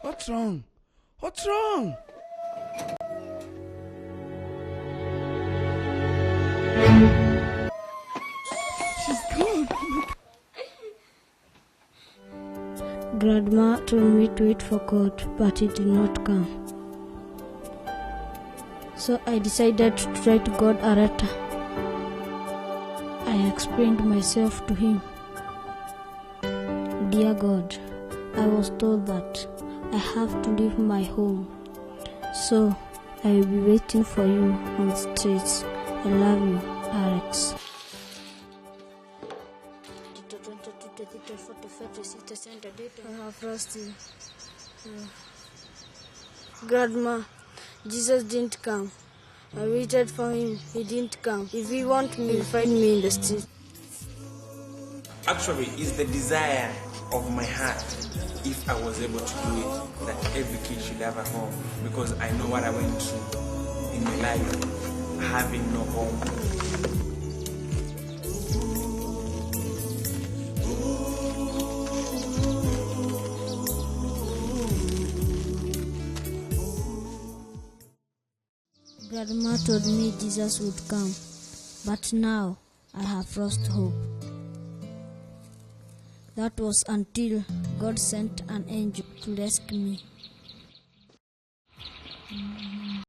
What's wrong? What's wrong? She's gone. Grandma told me to wait for God, but he did not come. So I decided to write God a letter. I explained myself to him. Dear God, I was told that I have to leave my home, so I will be waiting for you on the streets. I love you, Alex. I have lost you. Grandma, Jesus didn't come. I waited for him. He didn't come. If he wants me, he'll find me in the street. Actually, it's the desire of my heart, if I was able to do it, that every kid should have a home, because I know what I went through in my life, having no home. Grandma told me Jesus would come, but now I have lost hope. That was until God sent an angel to rescue me.